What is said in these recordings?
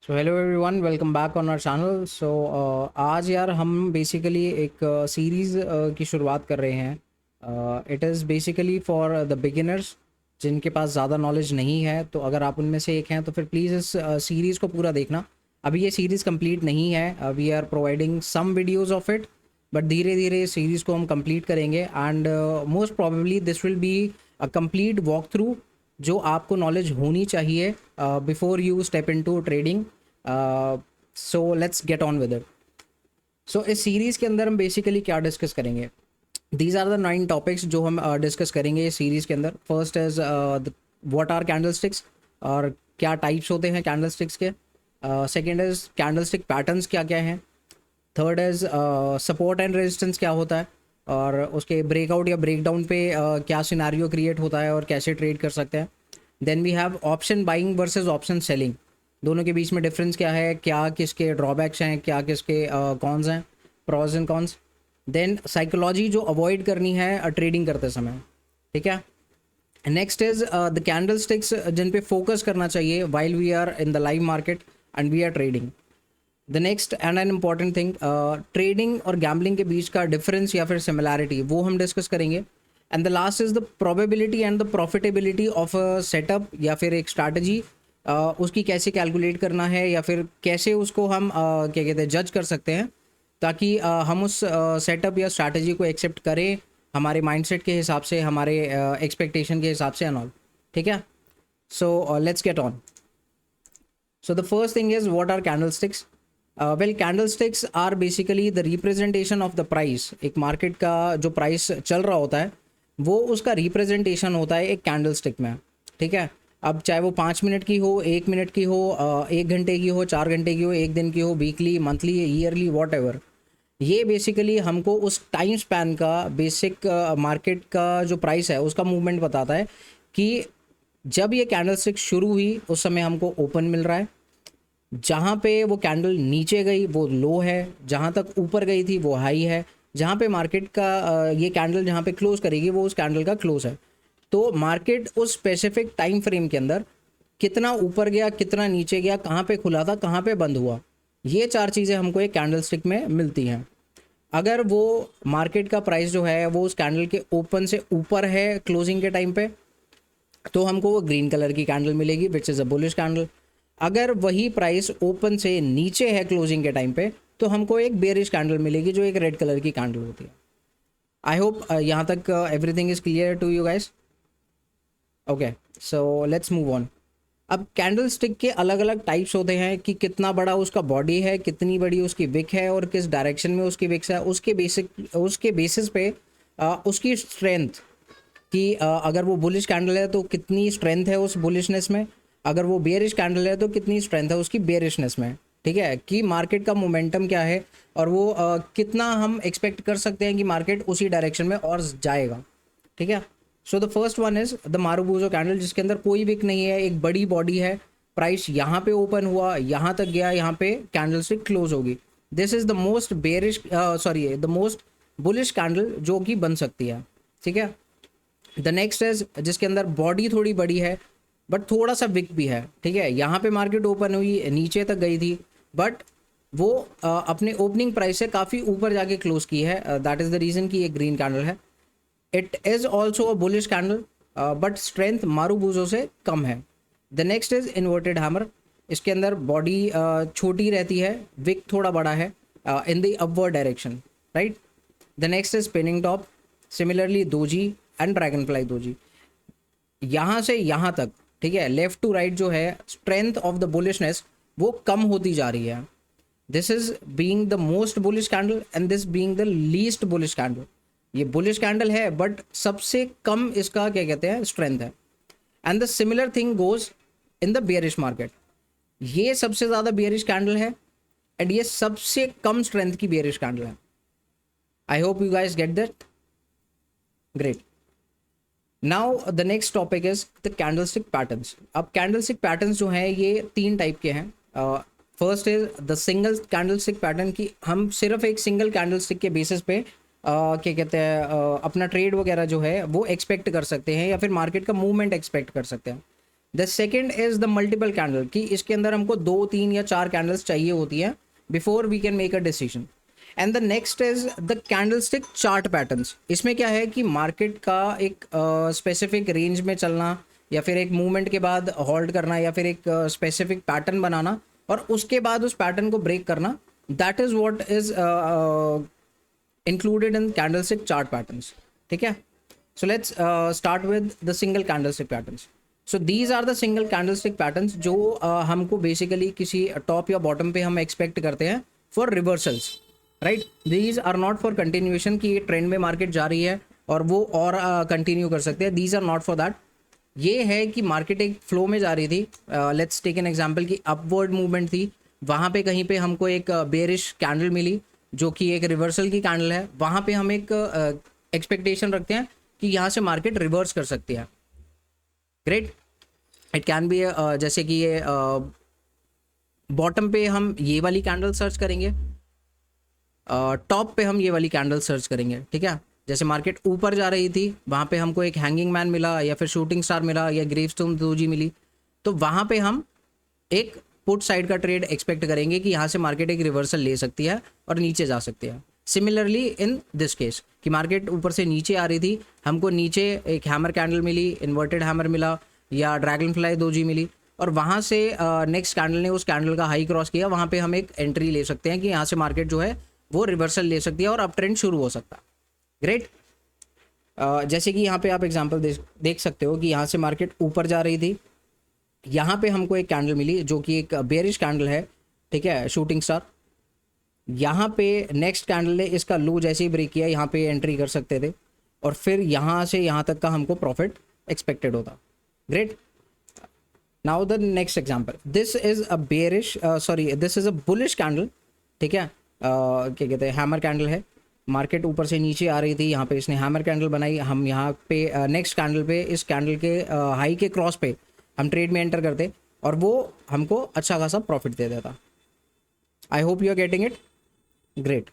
So hello everyone, welcome back on our channel. आज यार हम बेसिकली एक सीरीज़ की शुरुआत कर रहे हैं। It is basically for the beginners जिनके पास ज़्यादा नॉलेज नहीं है। तो अगर आप उनमें से एक हैं तो फिर प्लीज़ इस सीरीज़ को पूरा देखना। अभी ये सीरीज़ कंप्लीट नहीं है, we are providing some videos of it, but धीरे धीरे इस सीरीज़ को हम कंप्लीट करेंगे and most probably this will be a complete walk through जो आपको नॉलेज होनी चाहिए before you step into trading. So let's get on with it. So इस सीरीज़ के अंदर हम बेसिकली क्या डिस्कस करेंगे, दीज आर द 9 टॉपिक्स जो हम डिस्कस करेंगे इस सीरीज़ के अंदर। First is what are candlesticks, और क्या टाइप्स होते हैं कैंडलस्टिक्स के। सेकेंड इज़ कैंडलस्टिक पैटर्न्स क्या क्या हैं। Third is support and resistance क्या होता है, और उसके ब्रेकआउट या ब्रेकडाउन पे क्या सिनारियो क्रिएट होता है और कैसे ट्रेड कर सकते हैं। Then we have option buying versus option selling, दोनों के बीच में डिफरेंस क्या है, क्या किसके ड्रॉबैक्स हैं, क्या किसके कॉन्स हैं, pros and cons. Then psychology जो अवॉइड करनी है ट्रेडिंग करते समय, ठीक है। Next is the candlesticks जिन पे फोकस करना चाहिए while we are in the live market and we are trading. The next and an important thing, trading और गैम्बलिंग के बीच का डिफरेंस या फिर सिमिलैरिटी वो हम डिस्कस करेंगे। And the last is the probability and the profitability of a setup या फिर एक स्ट्रैटेजी, उसकी कैसे कैलकुलेट करना है या फिर कैसे उसको हम क्या कहते हैं जज कर सकते हैं, ताकि हम उस सेटअप या स्ट्रैटेजी को एक्सेप्ट करें हमारे माइंडसेट के हिसाब से, हमारे एक्सपेक्टेशन के हिसाब से एंड ऑल, ठीक है। So let's get on. So the first thing is, what are candlesticks? Well, candlesticks are basically the representation of the price. एक मार्केट का जो प्राइस चल रहा होता है वो उसका रिप्रेजेंटेशन होता है एक कैंडलस्टिक में, ठीक है। अब चाहे वो 5 मिनट की हो, 1 मिनट की हो, 1 घंटे की हो, 4 घंटे की हो, एक दिन की हो, weekly, monthly, yearly, what ever, ये बेसिकली हमको उस टाइम स्पैन का बेसिक मार्केट का जो प्राइस है उसका मूवमेंट बताता है कि जब ये कैंडलस्टिक शुरू हुई उस समय हमको ओपन मिल रहा है, जहाँ पे वो कैंडल नीचे गई वो लो है, जहाँ तक ऊपर गई थी वो हाई है, जहाँ पे मार्केट का ये कैंडल जहाँ पे क्लोज करेगी वो उस कैंडल का क्लोज है। तो मार्केट उस स्पेसिफिक टाइम फ्रेम के अंदर कितना ऊपर गया, कितना नीचे गया, कहाँ पे खुला था, कहाँ पे बंद हुआ, ये 4 चीज़ें हमको एक कैंडल स्टिक में मिलती हैं। अगर वो मार्केट का प्राइस जो है वो उस कैंडल के ओपन से ऊपर है क्लोजिंग के टाइम पे, तो हमको वो ग्रीन कलर की कैंडल मिलेगी which is a bullish candle. अगर वही प्राइस ओपन से नीचे है क्लोजिंग के टाइम पे तो हमको एक बेरिश कैंडल मिलेगी जो एक रेड कलर की कैंडल होती है। आई होप यहाँ तक everything is clear to you guys. Okay, so let's move on. अब कैंडल स्टिक के अलग अलग टाइप्स होते हैं कि कितना बड़ा उसका बॉडी है, कितनी बड़ी उसकी विक है और किस डायरेक्शन में उसकी विक्स है, उसके बेसिस पे उसकी स्ट्रेंथ कि अगर वो बुलिश कैंडल है तो कितनी स्ट्रेंथ है उस बुलिशनेस में, अगर वो बेयरिश कैंडल है तो कितनी स्ट्रेंथ है उसकी बेयरिशनेस में, ठीक है, कि मार्केट का मोमेंटम क्या है और वो कितना हम एक्सपेक्ट कर सकते हैं कि मार्केट उसी डायरेक्शन में और जाएगा, ठीक है। So the first one is the marubozu candle, जिसके अंदर कोई विक नहीं है, एक बड़ी बॉडी है, प्राइस यहाँ पे ओपन हुआ, यहाँ तक गया, यहाँ पे कैंडल स्टिक क्लोज होगी। This is the most bearish the most bullish candle जो कि बन सकती है, ठीक है। द नेक्स्ट इज जिसके अंदर बॉडी थोड़ी बड़ी है बट थोड़ा सा विक भी है, ठीक है, यहाँ पे मार्केट ओपन हुई, नीचे तक गई थी, बट वो अपने ओपनिंग प्राइस से काफ़ी ऊपर जाके क्लोज की है, दैट इज़ द रीज़न कि ये ग्रीन कैंडल है। It is also a bullish candle but strength marubozu से कम है। The next is inverted hammer, इसके अंदर बॉडी छोटी रहती है, विक थोड़ा बड़ा है in the upward direction, right. The next is spinning top, similarly doji and dragon fly doji, यहाँ से यहाँ तक, ठीक है, लेफ्ट टू राइट जो है स्ट्रेंथ ऑफ द बुलिशनेस वो कम होती जा रही है। This is being the most bullish candle and this being the least bullish candle. ये बुलिश कैंडल है बट सबसे कम इसका क्या कहते हैं स्ट्रेंथ है। And the similar thing goes in the bearish market, ये सबसे ज़्यादा बेयरिश कैंडल है एंड ये सबसे कम स्ट्रेंथ की बेयरिश कैंडल है। I hope you guys get that, great. Now the next topic is the candlestick patterns. अब कैंडलस्टिक पैटर्न्स जो हैं ये 3 टाइप के हैं। First is the single candlestick pattern, की हम सिर्फ एक सिंगल कैंडलस्टिक के बेसिस पे क्या कहते हैं अपना ट्रेड वगैरह जो है वो एक्सपेक्ट कर सकते हैं या फिर मार्केट का मूवमेंट एक्सपेक्ट कर सकते हैं। The second is the multiple candle, कि इसके अंदर हमको 2, 3 या 4 कैंडल्स चाहिए होती हैं before we can make a decision. And the next is the candlestick chart patterns. इसमें क्या है कि मार्केट का एक स्पेसिफिक रेंज में चलना, या फिर एक मूवमेंट के बाद होल्ड करना, या फिर एक स्पेसिफिक पैटर्न बनाना और उसके बाद उस पैटर्न को ब्रेक करना, that is what is included in candlestick chart patterns. ठीक है, so let's start with the single candlestick patterns. So these are the single candlestick patterns जो हमको बेसिकली किसी टॉप या बॉटम पे हम एक्सपेक्ट करते हैं for reversals, right. These are not for continuation कि ये ट्रेंड में मार्केट जा रही है और वो और कंटिन्यू कर सकते हैं, these are not for that. ये है कि मार्केट एक फ्लो में जा रही थी, लेट्स टेक एन एग्जांपल कि अपवर्ड मूवमेंट थी, वहाँ पे कहीं पे हमको एक बेरिश कैंडल मिली जो कि एक रिवर्सल की कैंडल है, वहाँ पे हम एक एक्सपेक्टेशन रखते हैं कि यहाँ से मार्केट रिवर्स कर सकती है। ग्रेट, इट कैन बी जैसे कि ये बॉटम पे हम ये वाली कैंडल सर्च करेंगे, टॉप पे हम ये वाली कैंडल सर्च करेंगे। ठीक है, जैसे मार्केट ऊपर जा रही थी वहाँ पे हमको एक हैंगिंग मैन मिला या फिर शूटिंग स्टार मिला या ग्रेवस्टोन डोजी मिली, तो वहाँ पे हम एक पुट साइड का ट्रेड एक्सपेक्ट करेंगे कि यहाँ से मार्केट एक रिवर्सल ले सकती है और नीचे जा सकती है। सिमिलरली इन दिस केस कि मार्केट ऊपर से नीचे आ रही थी, हमको नीचे एक हैमर कैंडल मिली, इन्वर्टेड हैमर मिला या ड्रैगन फ्लाई डोजी मिली, और वहाँ से नेक्स्ट कैंडल ने उस कैंडल का हाई क्रॉस किया, वहाँ पे हम एक एंट्री ले सकते हैं कि यहाँ से मार्केट जो है वो रिवर्सल ले सकती है और अप ट्रेंड शुरू हो सकता है। ग्रेट, जैसे कि यहाँ पे आप एग्जांपल देख सकते हो कि यहाँ से मार्केट ऊपर जा रही थी, यहाँ पे हमको एक कैंडल मिली जो कि एक बेरिश कैंडल है, ठीक है, शूटिंग स्टार। यहाँ पे नेक्स्ट कैंडल ने इसका लो जैसे ही ब्रेक किया, यहाँ पे एंट्री कर सकते थे और फिर यहाँ से यहाँ तक का हमको प्रॉफिट एक्सपेक्टेड होता। Great, now the next example, this is a bearish this is a bullish candle. ठीक है, क्या कहते हैं, हैमर कैंडल है, मार्केट ऊपर से नीचे आ रही थी, यहाँ पे इसने हैमर कैंडल बनाई, हम यहाँ पे नेक्स्ट कैंडल पे इस कैंडल के हाई के क्रॉस पे हम ट्रेड में एंटर करते और वो हमको अच्छा खासा प्रॉफिट दे देता। I hope you are getting it. Great,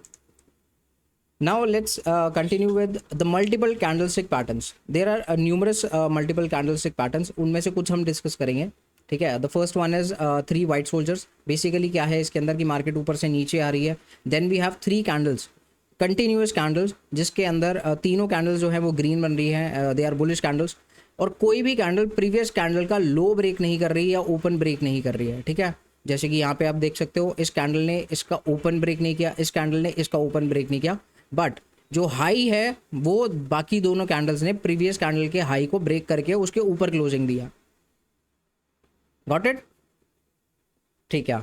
now let's continue with the multiple candlestick patterns. There are numerous multiple candlestick patterns, उनमें से कुछ हम डिस्कस करेंगे। ठीक है, the first one is 3 white soldiers. Basically क्या है इसके अंदर कि मार्केट ऊपर से नीचे आ रही है, then we have 3 candles, continuous candles, जिसके अंदर तीनों कैंडल्स जो है वो ग्रीन बन रही है, दे आर बुलिश कैंडल्स, और कोई भी कैंडल प्रीवियस कैंडल का लो ब्रेक नहीं कर रही है या ओपन ब्रेक नहीं कर रही है। ठीक है, जैसे कि यहाँ पे आप देख सकते हो इस कैंडल ने इसका ओपन ब्रेक नहीं किया, इस कैंडल ने इसका ओपन ब्रेक नहीं किया, बट जो हाई है वो बाकी दोनों कैंडल्स ने प्रीवियस कैंडल के हाई को ब्रेक करके उसके ऊपर क्लोजिंग दिया। Got it? ठीक है,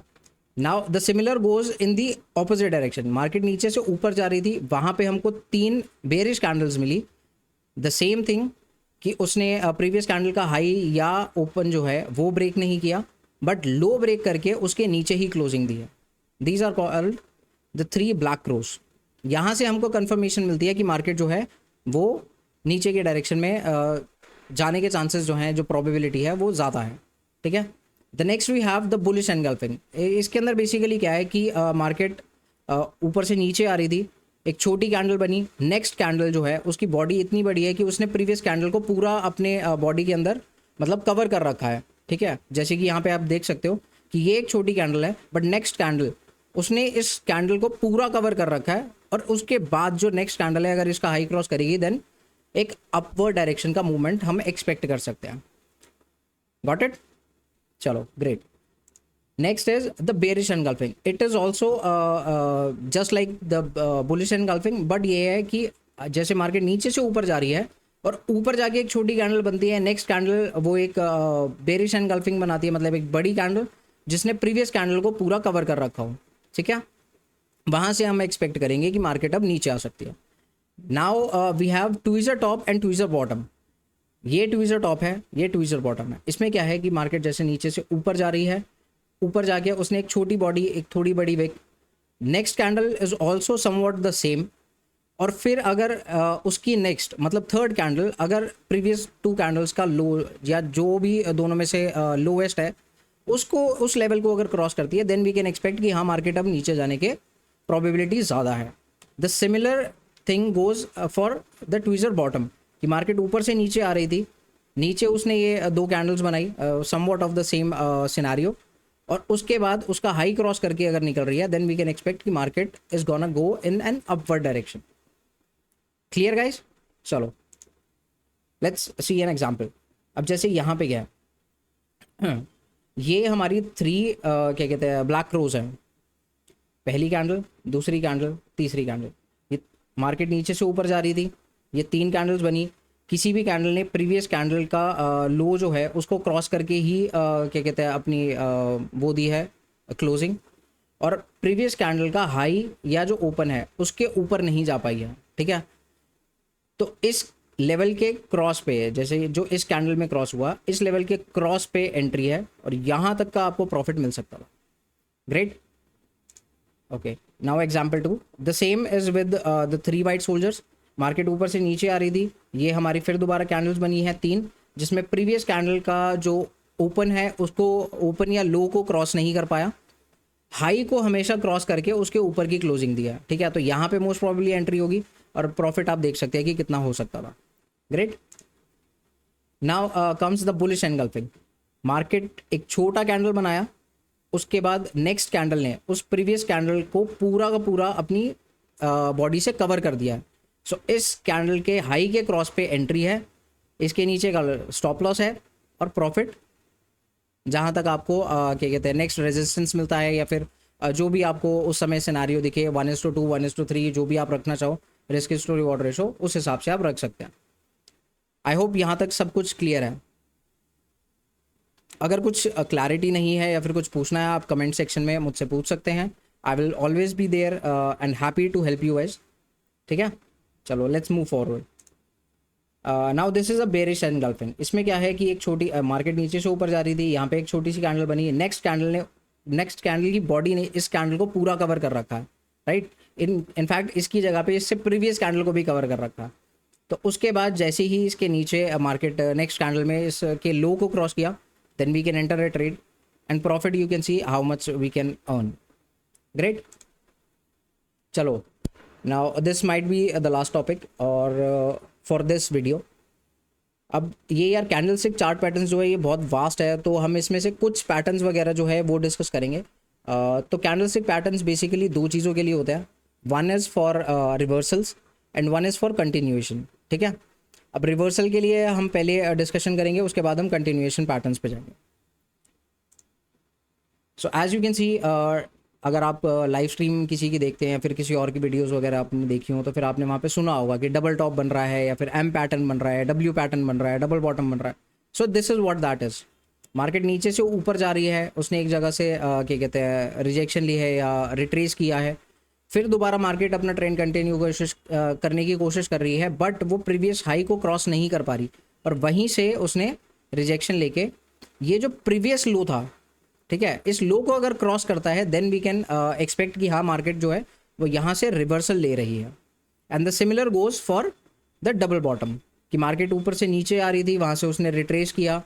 now the similar goes in the opposite direction. Market नीचे से ऊपर जा रही थी, वहाँ पे हमको 3 बेरिश कैंडल्स मिली, द सेम थिंग कि उसने प्रीवियस कैंडल का हाई या ओपन जो है वो ब्रेक नहीं किया, बट लो ब्रेक करके उसके नीचे ही क्लोजिंग दी है। These are called the 3 black crows. यहाँ से हमको कंफर्मेशन मिलती है कि मार्केट जो है वो नीचे के डायरेक्शन में जाने के चांसेस जो हैं, जो प्रोबेबिलिटी है वो ज़्यादा है। ठीक है, the next we have the bullish engulfing. इसके अंदर बेसिकली क्या है कि मार्केट ऊपर से नीचे आ रही थी, एक छोटी कैंडल बनी, नेक्स्ट कैंडल जो है उसकी बॉडी इतनी बड़ी है कि उसने प्रीवियस कैंडल को पूरा अपने बॉडी के अंदर मतलब कवर कर रखा है। ठीक है, जैसे कि यहाँ पे आप देख सकते हो कि ये एक छोटी कैंडल है, बट नेक्स्ट कैंडल उसने इस कैंडल को पूरा कवर कर रखा है, और उसके बाद जो नेक्स्ट कैंडल है अगर इसका हाई क्रॉस करेगी देन एक अपवर्ड डायरेक्शन का मूवमेंट हम एक्सपेक्ट कर सकते हैं। Got it? चलो, great. Next is the bearish engulfing. It is also just like the bullish engulfing, but ये है कि जैसे मार्केट नीचे से ऊपर जा रही है और ऊपर जाके एक छोटी कैंडल बनती है, नेक्स्ट कैंडल वो एक बेरिश एनगल्फिंग बनाती है, मतलब एक बड़ी कैंडल जिसने प्रीवियस कैंडल को पूरा कवर कर रखा हो। ठीक है, वहाँ से हम एक्सपेक्ट करेंगे कि मार्केट अब नीचे आ सकती है। Now we have tweezer top and tweezer bottom. ये ट्वीजर टॉप है, ये ट्वीजर बॉटम है। इसमें क्या है कि मार्केट जैसे नीचे से ऊपर जा रही है, ऊपर जाके उसने एक छोटी बॉडी, एक थोड़ी बड़ी wick, next candle is also somewhat the same, और फिर अगर उसकी नेक्स्ट मतलब थर्ड कैंडल अगर प्रीवियस 2 कैंडल्स का लो या जो भी दोनों में से लोवेस्ट है उसको, उस लेवल को अगर क्रॉस करती है, देन वी कैन एक्सपेक्ट कि हाँ मार्केट अब नीचे जाने के प्रोबेबिलिटी ज़्यादा है। The similar thing goes for the tweezer bottom कि मार्केट ऊपर से नीचे आ रही थी, नीचे उसने ये दो कैंडल्स बनाई somewhat of the same scenario, और उसके बाद उसका हाई क्रॉस करके अगर निकल रही है, देन वी कैन एक्सपेक्ट कि market is gonna go in an upward direction. Clear guys? चलो लेट्स सी एन एग्जांपल। अब जैसे यहाँ पे गया ये हमारी क्या कहते हैं ब्लैक रोज है, पहली कैंडल, दूसरी कैंडल, तीसरी कैंडल। ये मार्केट नीचे से ऊपर जा रही थी, ये 3 कैंडल्स बनी। किसी भी कैंडल ने प्रीवियस कैंडल का लो जो है उसको क्रॉस करके ही क्या कहते हैं अपनी वो दी है क्लोजिंग, और प्रीवियस कैंडल का हाई या जो ओपन है उसके ऊपर नहीं जा पाई है। ठीक है, तो इस लेवल के क्रॉस पे है, जैसे जो इस कैंडल में क्रॉस हुआ, इस लेवल के क्रॉस पे एंट्री है और यहाँ तक का आपको प्रॉफिट मिल सकता था। Great. Okay, now example 2, the same is with the 3 white soldiers. Market ऊपर से नीचे आ रही थी, ये हमारी फिर दोबारा कैंडल्स बनी है 3, जिसमें प्रीवियस कैंडल का जो ओपन है उसको ओपन या लो को क्रॉस नहीं कर पाया, हाई को हमेशा क्रॉस करके उसके ऊपर की क्लोजिंग दिया। ठीक है, तो यहाँ पे मोस्ट प्रॉब्ली एंट्री होगी और प्रॉफिट आप देख सकते हैं कि कितना हो सकता था। Great. Now comes the bullish engulfing. Market एक छोटा कैंडल बनाया, उसके बाद नेक्स्ट कैंडल ने उस प्रीवियस कैंडल को पूरा का पूरा अपनी बॉडी से कवर कर दिया है। सो इस कैंडल के हाई के क्रॉस पे एंट्री है, इसके नीचे का स्टॉप लॉस है और प्रॉफिट जहाँ तक आपको क्या कहते हैं नेक्स्ट रेजिस्टेंस मिलता है, या फिर जो भी आपको उस समय सिनेरियो दिखे 1:2, 1:3, जो भी आप रखना चाहो रिस्क टू रिवॉर्ड रेशो, उस हिसाब से आप रख सकते हैं। आई होप यहाँ तक सब कुछ क्लियर है। अगर कुछ क्लैरिटी नहीं है या फिर कुछ पूछना है, आप कमेंट सेक्शन में मुझसे पूछ सकते हैं। I will always be there and happy to help you guys. ठीक है, चलो let's move forward. Now this is a bearish engulfing. इसमें क्या है कि एक छोटी मार्केट नीचे से ऊपर जा रही थी, यहाँ पे एक छोटी सी कैंडल बनी है, नेक्स्ट कैंडल की बॉडी ने इस कैंडल को पूरा कवर कर रखा है, राइट। इनफैक्ट इसकी जगह पे इससे प्रीवियस कैंडल को भी कवर कर रखा है। तो उसके बाद जैसे ही इसके नीचे मार्केट नेक्स्ट कैंडल में इसके लो को क्रॉस किया, then we can enter a trade and profit you can see how much we can earn. Great. चलो, now this might be the last topic और फॉर दिस वीडियो। अब ये यार candlestick chart patterns जो है ये बहुत वास्ट है, तो हम इसमें से कुछ पैटर्न्स वगैरह जो है वो डिस्कस करेंगे। तो कैंडलस्टिक पैटर्न्स बेसिकली 2 चीज़ों के लिए होते हैं, one is for reversals and one is for continuation. ठीक है, अब रिवर्सल के लिए हम पहले डिस्कशन करेंगे, उसके बाद हम कंटिन्यूएशन पैटर्न्स पे जाएंगे। So as you can see, अगर आप लाइव स्ट्रीम किसी की देखते हैं या फिर किसी और की वीडियोस वगैरह आपने देखी हो, तो फिर आपने वहाँ पे सुना होगा कि डबल टॉप बन रहा है या फिर एम पैटर्न बन रहा है, डब्ल्यू पैटर्न बन रहा है, डबल बॉटम बन रहा है। So this is what that is. Market नीचे से ऊपर जा रही है, उसने एक जगह से क्या कहते हैं रिजेक्शन ली है या रिट्रेस किया है, फिर दोबारा मार्केट अपना ट्रेंड कंटिन्यू करने की कोशिश कर रही है, बट वो प्रीवियस हाई को क्रॉस नहीं कर पा रही, और वहीं से उसने रिजेक्शन लेके ये जो प्रीवियस लो था, ठीक है, इस लो को अगर क्रॉस करता है, देन वी कैन एक्सपेक्ट कि हाँ मार्केट जो है वो यहाँ से रिवर्सल ले रही है। And the similar goes for the double bottom, कि मार्केट ऊपर से नीचे आ रही थी, वहाँ से उसने रिट्रेस किया,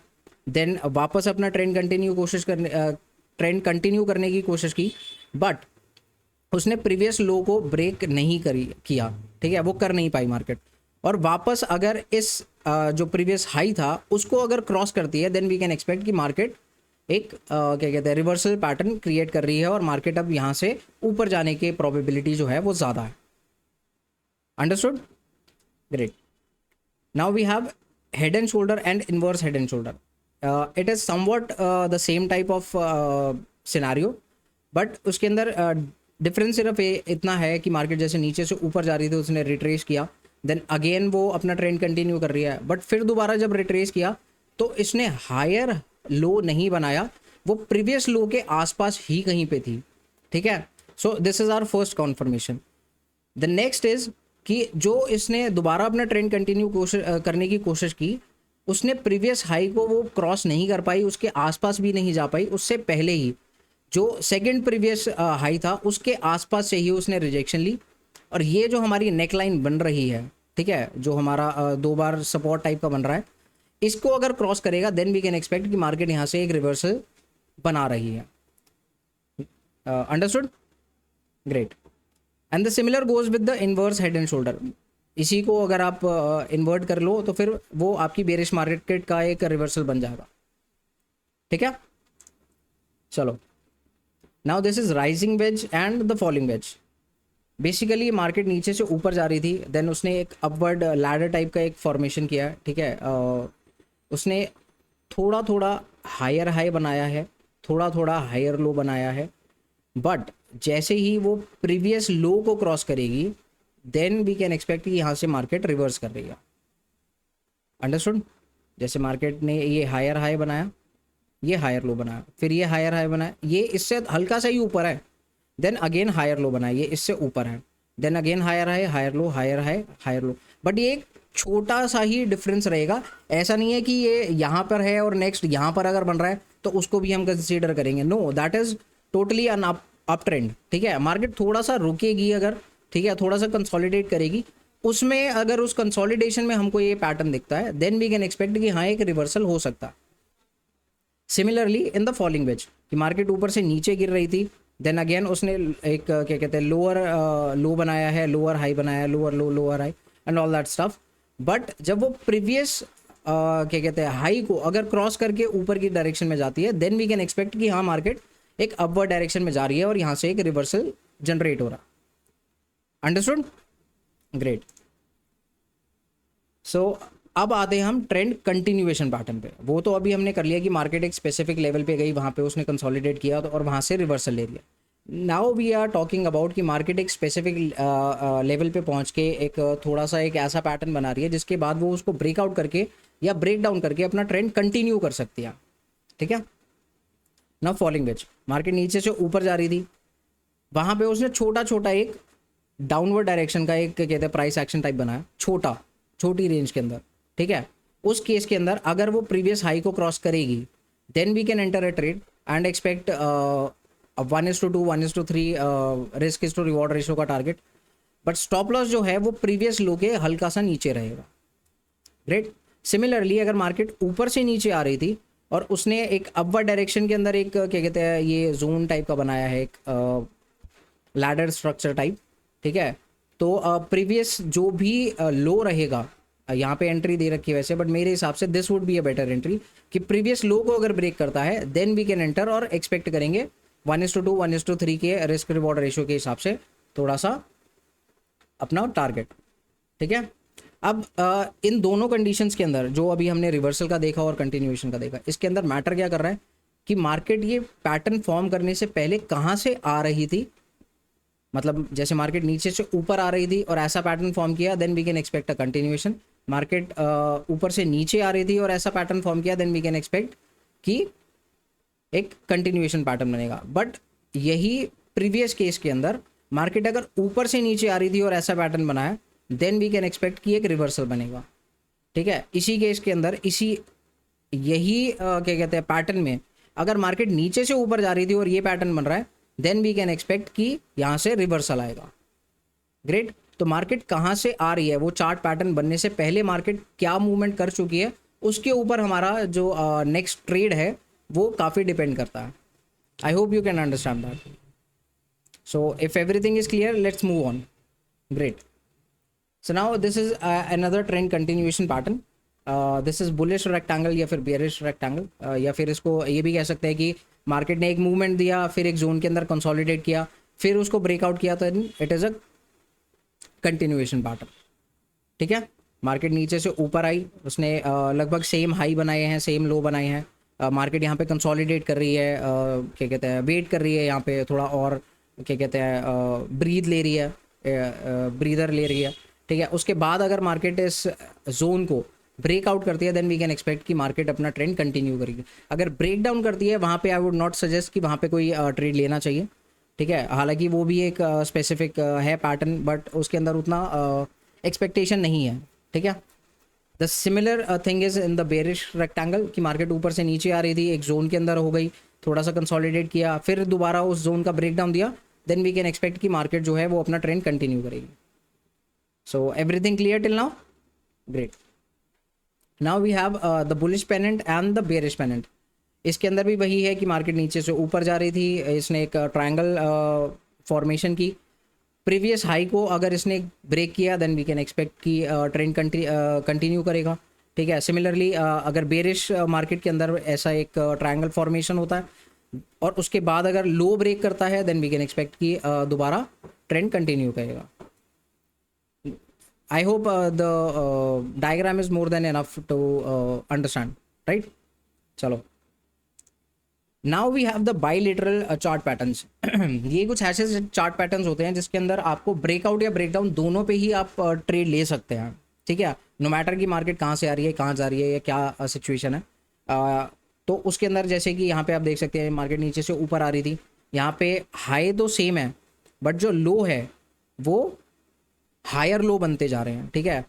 देन वापस अपना ट्रेंड कंटिन्यू करने की कोशिश की, बट उसने प्रीवियस लो को ब्रेक नहीं किया। ठीक है, वो कर नहीं पाई मार्केट, और वापस अगर इस जो प्रीवियस हाई था उसको अगर क्रॉस करती है, देन वी कैन एक्सपेक्ट कि मार्केट एक क्या कहते हैं रिवर्सल पैटर्न क्रिएट कर रही है और मार्केट अब यहाँ से ऊपर जाने की प्रोबेबिलिटी जो है वो ज़्यादा है। Understood? Great. Now we have head and shoulder and inverse head and shoulder. It is somewhat the same type of scenario, but उसके अंदर डिफरेंस सिर्फ इतना है कि मार्केट जैसे नीचे से ऊपर जा रही थी, उसने रिट्रेस किया, देन अगेन वो अपना ट्रेंड कंटिन्यू कर रही है, बट फिर दोबारा जब रिट्रेस किया तो इसने हायर लो नहीं बनाया, वो प्रीवियस लो के आसपास ही कहीं पे थी। ठीक है, so this is our first confirmation. The next is कि जो इसने दोबारा अपना ट्रेंड कंटिन्यू करने की कोशिश की, उसने प्रीवियस हाई को वो क्रॉस नहीं कर पाई, उसके आसपास भी नहीं जा पाई, उससे पहले ही जो सेकंड प्रीवियस हाई था उसके आसपास से ही उसने रिजेक्शन ली, और ये जो हमारी नेक लाइन बन रही है, ठीक है, जो हमारा 2 बार सपोर्ट टाइप का बन रहा है, इसको अगर क्रॉस करेगा, देन वी कैन एक्सपेक्ट कि मार्केट यहाँ से एक रिवर्सल बना रही है। Understood? Great. And the similar goes with the inverse head and shoulder. इसी को अगर आप इन्वर्ट कर लो तो फिर वो आपकी बेरिश मार्केट का एक रिवर्सल बन जाएगा। ठीक है, चलो now this is rising veg and the falling veg. Basically market नीचे से ऊपर जा रही थी, देन उसने एक अपवर्ड लैडर टाइप का एक फॉर्मेशन किया है। ठीक है, उसने थोड़ा थोड़ा हायर हाई बनाया है, थोड़ा थोड़ा हायर लो बनाया है, बट जैसे ही वो प्रीवियस लो को क्रॉस करेगी देन वी कैन एक्सपेक्ट कि यहाँ से मार्केट रिवर्स कर रही है। अंडरस्टूड? जैसे मार्केट ने ये हायर हाई बनाया, ये हायर लो बनाया, फिर ये हायर हाई बनाया, ये इससे हल्का सा ही ऊपर है, देन अगेन हायर लो बनाया, ये इससे ऊपर है, then again higher high, higher low, higher high, higher low. But ये एक छोटा सा ही डिफरेंस रहेगा, ऐसा नहीं है कि ये यहाँ पर है और नेक्स्ट यहाँ पर अगर बन रहा है तो उसको भी हम कंसीडर करेंगे। No, that is totally an up trend. ठीक है, मार्केट थोड़ा सा रुकेगी अगर, ठीक है, थोड़ा सा कंसोलिडेट करेगी, उसमें अगर उस कंसोलिडेशन में हमको ये पैटर्न दिखता है देन वी कैन एक्सपेक्ट कि हाँ एक रिवर्सल हो सकता है। Similarly in the falling veg कि मार्केट ऊपर से नीचे गिर रही थी, देन अगेन उसने एक क्या कहते हैं लोअर लो बनाया है, लोअर हाई बनाया, lower low, lower high and all that stuff. But जब वो प्रीवियस क्या कहते हैं हाई को अगर क्रॉस करके ऊपर की डायरेक्शन में जाती है देन वी कैन एक्सपेक्ट कि हाँ मार्केट एक अपवर्ड डायरेक्शन में जा रही है और यहाँ से एक रिवर्सल जनरेट हो रहा। अंडरस्टूड? ग्रेट। सो अब आते हैं हम ट्रेंड कंटिन्यूएशन पैटर्न पे। वो तो अभी हमने कर लिया कि मार्केट एक स्पेसिफिक लेवल पे गई, वहाँ पे उसने कंसोलिडेट किया तो और वहाँ से रिवर्सल ले लिया। Now we are talking about कि मार्केट एक स्पेसिफिक लेवल पे पहुँच के एक थोड़ा सा एक ऐसा पैटर्न बना रही है जिसके बाद वो उसको ब्रेकआउट करके या ब्रेक डाउन करके अपना ट्रेंड कंटिन्यू कर सकती है। ठीक है, ना फॉलिंग वेज मार्केट नीचे से ऊपर जा रही थी, वहाँ पे उसने छोटा छोटा एक डाउनवर्ड डायरेक्शन का एक कहते हैं प्राइस एक्शन टाइप बनाया, छोटी रेंज के अंदर। ठीक है, उस केस के अंदर अगर वो प्रीवियस हाई को क्रॉस करेगी then we can enter a trade and expect 1:2 1:3 risk is to reward ratio का टारगेट। बट स्टॉप लॉस जो है वो प्रीवियस लो के हल्का सा नीचे रहेगा। ग्रेट। सिमिलरली अगर मार्केट ऊपर से नीचे आ रही थी और उसने एक अपवर्ड डायरेक्शन के अंदर एक क्या कहते हैं ये जोन टाइप का बनाया है, एक लैडर स्ट्रक्चर टाइप। ठीक है, तो प्रीवियस जो भी लो रहेगा, यहाँ पे एंट्री दे रखी है वैसे, बट मेरे हिसाब से this would be a better entry कि प्रीवियस लो को अगर ब्रेक करता है देन वी कैन एंटर और एक्सपेक्ट करेंगे 1:2 1:3 के रिस्क रिवॉर्ड रेशियो के हिसाब से थोड़ा सा अपना टारगेट। ठीक है, अब इन दोनों कंडीशंस के अंदर जो अभी हमने रिवर्सल का देखा और कंटिन्यूएशन का देखा, इसके अंदर मैटर क्या कर रहा है कि मार्केट ये पैटर्न फॉर्म करने से पहले कहाँ से आ रही थी। मतलब जैसे मार्केट नीचे से ऊपर आ रही थी और ऐसा पैटर्न फॉर्म किया then we can expect a continuation. Market ऊपर से नीचे आ रही थी और ऐसा पैटर्न फॉर्म किया देन वी कैन एक्सपेक्ट कि एक कंटिन्यूएशन पैटर्न बनेगा। बट यही प्रीवियस केस के अंदर मार्केट अगर ऊपर से नीचे आ रही थी और ऐसा पैटर्न बनाया देन वी कैन एक्सपेक्ट कि एक रिवर्सल बनेगा। ठीक है, इसी केस के अंदर यही क्या कहते हैं पैटर्न में अगर मार्केट नीचे से ऊपर जा रही थी और ये पैटर्न बन रहा है देन वी कैन एक्सपेक्ट कि यहाँ से रिवर्सल आएगा। ग्रेट। तो मार्केट कहाँ से आ रही है, वो चार्ट पैटर्न बनने से पहले मार्केट क्या मूवमेंट कर चुकी है, उसके ऊपर हमारा जो नेक्स्ट ट्रेड है वो काफ़ी डिपेंड करता है। I hope you can understand that. So if everything is clear let's move on. Great. So now this is another trend continuation pattern. This is bullish rectangle या फिर बेरिश रेक्टेंगल, या फिर इसको ये भी कह सकते हैं कि मार्केट ने एक मूवमेंट दिया, फिर एक जोन के अंदर कंसोलिडेट किया, फिर उसको ब्रेकआउट किया, तो it is a continuation pattern. ठीक है, मार्केट नीचे से ऊपर आई, उसने लगभग सेम हाई बनाए हैं, सेम लो बनाए हैं, मार्केट यहाँ पे कंसोलिडेट कर रही है, क्या कहते हैं वेट कर रही है यहाँ पे थोड़ा और, क्या कहते हैं ब्रीथ ले रही है, ब्रीदर ले रही है। ठीक है, उसके बाद अगर मार्केट इस जोन को ब्रेकआउट करती है देन वी कैन एक्सपेक्ट कि मार्केट अपना ट्रेंड कंटिन्यू करेगी। अगर ब्रेक डाउन करती है वहाँ पे आई वुड नॉट सजेस्ट कि वहाँ पे कोई ट्रेड लेना चाहिए। ठीक है, हालांकि वो भी एक स्पेसिफिक है पैटर्न बट उसके अंदर उतना एक्सपेक्टेशन नहीं है। ठीक है, the similar thing is in the bearish rectangle कि मार्केट ऊपर से नीचे आ रही थी, एक जोन के अंदर हो गई, थोड़ा सा कंसोलिडेट किया, फिर दोबारा उस जोन का ब्रेक डाउन दिया, देन वी कैन एक्सपेक्ट कि मार्केट जो है वो अपना ट्रेंड कंटिन्यू करेगी। So everything clear till now? Great. Now we have the bullish pennant and the bearish pennant. इसके अंदर भी वही है कि मार्केट नीचे से ऊपर जा रही थी, इसने एक ट्रायंगल फॉर्मेशन की, प्रीवियस हाई को अगर इसने ब्रेक किया देन वी कैन एक्सपेक्ट कि ट्रेंड कंटिन्यू करेगा, ठीक है। सिमिलरली अगर बेरिश मार्केट के अंदर ऐसा एक ट्रायंगल फॉर्मेशन होता है और उसके बाद अगर लो ब्रेक करता है देन वी कैन एक्सपेक्ट कि दोबारा ट्रेंड कंटिन्यू करेगा। I hope the diagram is more than enough to understand, right. चलो, now we have the bilateral chart patterns. ये कुछ ऐसे चार्ट पैटर्न्स होते हैं जिसके अंदर आपको ब्रेकआउट या ब्रेकडाउन दोनों पे ही आप ट्रेड ले सकते हैं, ठीक है। नो मैटर कि मार्केट कहाँ से आ रही है, कहाँ जा रही है, या क्या सिचुएशन है। तो उसके अंदर जैसे कि यहाँ पे आप देख सकते हैं मार्केट नीचे से ऊपर आ रही थी, यहाँ पे हाई तो सेम है बट जो लो है वो हायर लो बनते जा रहे हैं, ठीक है।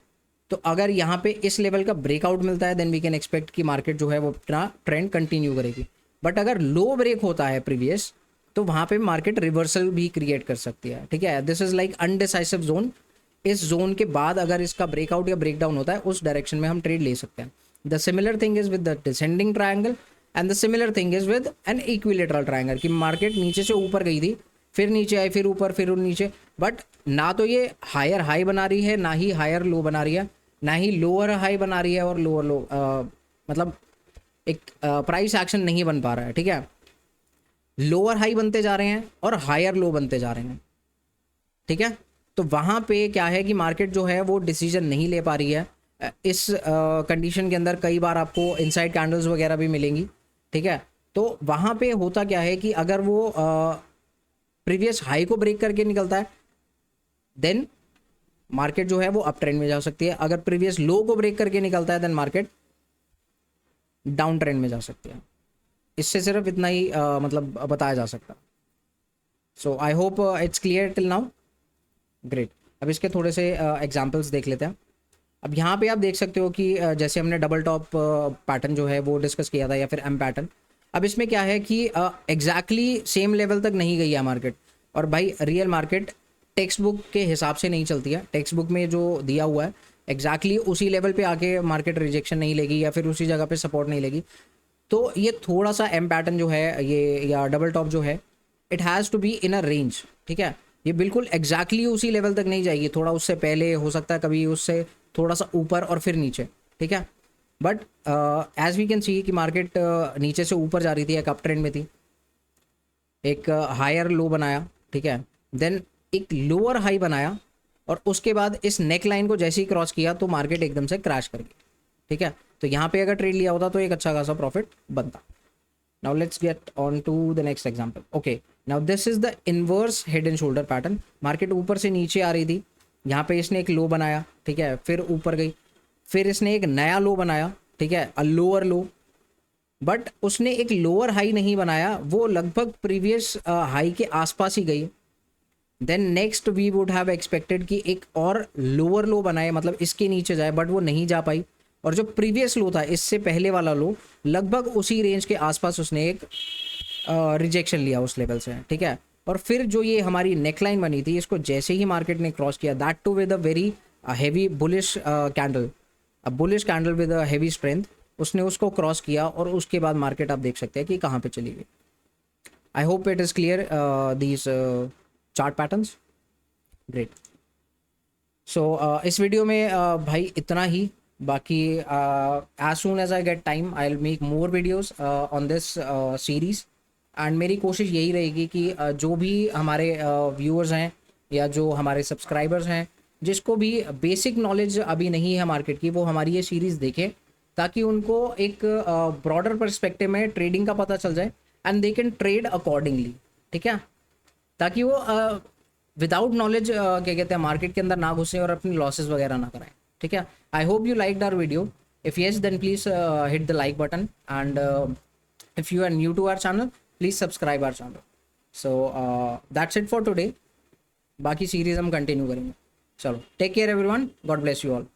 तो अगर यहाँ पे इस लेवल का ब्रेकआउट मिलता है देन वी कैन एक्सपेक्ट कि मार्केट जो है वो अपना ट्रेंड कंटिन्यू करेगी। बट अगर लो ब्रेक होता है प्रीवियस तो वहाँ पे मार्केट रिवर्सल भी क्रिएट कर सकती है, ठीक है। This is like undecisive zone. इस जोन के बाद अगर इसका ब्रेकआउट या ब्रेकडाउन होता है उस डायरेक्शन में हम ट्रेड ले सकते हैं। The similar thing is with the descending triangle and the similar thing is with an equilateral triangle, कि मार्केट नीचे से ऊपर गई थी, फिर नीचे आई, फिर ऊपर, फिर नीचे, बट ना तो ये हायर हाई बना रही है, ना ही हायर लो बना रही है, ना ही लोअर हाई बना रही है और लोअर लो, मतलब एक प्राइस एक्शन नहीं बन पा रहा है, ठीक है। लोअर हाई बनते जा रहे हैं और हायर लो बनते जा रहे हैं, ठीक है। तो वहाँ पे क्या है कि मार्केट जो है वो डिसीजन नहीं ले पा रही है। इस कंडीशन के अंदर कई बार आपको इनसाइड कैंडल्स वगैरह भी मिलेंगी, ठीक है। तो वहाँ पे होता क्या है कि अगर वो प्रीवियस हाई को ब्रेक करके निकलता है देन मार्केट जो है वो अप ट्रेंड में जा सकती है। अगर प्रीवियस लो को ब्रेक करके निकलता है देन मार्केट डाउन ट्रेंड में जा सकती है। इससे सिर्फ इतना ही मतलब बताया जा सकता। So I hope it's clear till now, great. अब इसके थोड़े से एग्जांपल्स देख लेते हैं। अब यहाँ पे आप देख सकते हो कि जैसे हमने डबल टॉप पैटर्न जो है वो डिस्कस किया था या फिर एम पैटर्न। अब इसमें क्या है कि एग्जैक्टली सेम लेवल तक नहीं गई है मार्केट, और भाई रियल मार्केट टेक्स्ट बुक के हिसाब से नहीं चलती है। टेक्स्ट बुक में जो दिया हुआ है एग्जैक्टली उसी लेवल पे आके मार्केट रिजेक्शन नहीं लेगी या फिर उसी जगह पे सपोर्ट नहीं लेगी। तो ये थोड़ा सा एम पैटर्न जो है ये या डबल टॉप जो है it has to be in a range, ठीक है। ये बिल्कुल एग्जैक्टली उसी लेवल तक नहीं जाएगी, थोड़ा उससे पहले हो सकता है, कभी उससे थोड़ा सा ऊपर और फिर नीचे, ठीक है। But as we can see कि मार्केट नीचे से ऊपर जा रही थी, एक अप ट्रेंड में थी, एक हायर लो बनाया, ठीक है, देन एक लोअर हाई बनाया और उसके बाद इस नेक लाइन को जैसे ही क्रॉस किया तो मार्केट एकदम से क्रैश कर गई, ठीक है। तो यहाँ पे अगर ट्रेड लिया होता तो एक अच्छा खासा प्रॉफिट बनता। Now let's get on to the next example. Okay, now this is the inverse head and shoulder pattern. Market ऊपर से नीचे आ रही थी, यहाँ पे इसने एक लो बनाया, ठीक है, फिर ऊपर गई, फिर इसने एक नया लो बनाया, ठीक है, अ लोअर लो, बट उसने एक लोअर हाई नहीं बनाया, वो लगभग प्रीवियस हाई के आसपास ही गई। Then next we would have expected कि एक और लोअर लो बनाए, मतलब इसके नीचे जाए, बट वो नहीं जा पाई। और जो प्रीवियस लो था इससे पहले वाला लो लगभग उसी रेंज के आसपास उसने एक रिजेक्शन लिया उस लेवल से, ठीक है। और फिर जो ये हमारी नेकलाइन बनी थी इसको जैसे ही मार्केट ने क्रॉस किया, that too with a very heavy bullish candle, a bullish candle with a heavy strength, उसने उसको क्रॉस किया और उसके बाद मार्केट आप देख सकते हैं कि कहाँ पे चली गई। I hope it is clear these chart patterns, great. So इस वीडियो में भाई इतना ही। बाकी as soon as I get time I will make more videos on this series, and मेरी कोशिश यही रहेगी कि जो भी हमारे व्यूअर्स हैं या जो हमारे सब्सक्राइबर्स हैं जिसको भी बेसिक नॉलेज अभी नहीं है मार्केट की, वो हमारी ये सीरीज़ देखें ताकि उनको एक ब्रॉडर पर्सपेक्टिव में ट्रेडिंग का पता चल जाए and they can trade accordingly, ठीक है। ताकि वो विदाउट नॉलेज क्या कहते हैं मार्केट के अंदर ना घुसे और अपनी लॉसेस वगैरह ना कराएं, ठीक है। I hope you liked our video. If yes then please hit the like button, and if you are new to our channel please subscribe our channel. So that's it for today. बाकी series हम continue करेंगे। चलो, take care everyone, God bless you all.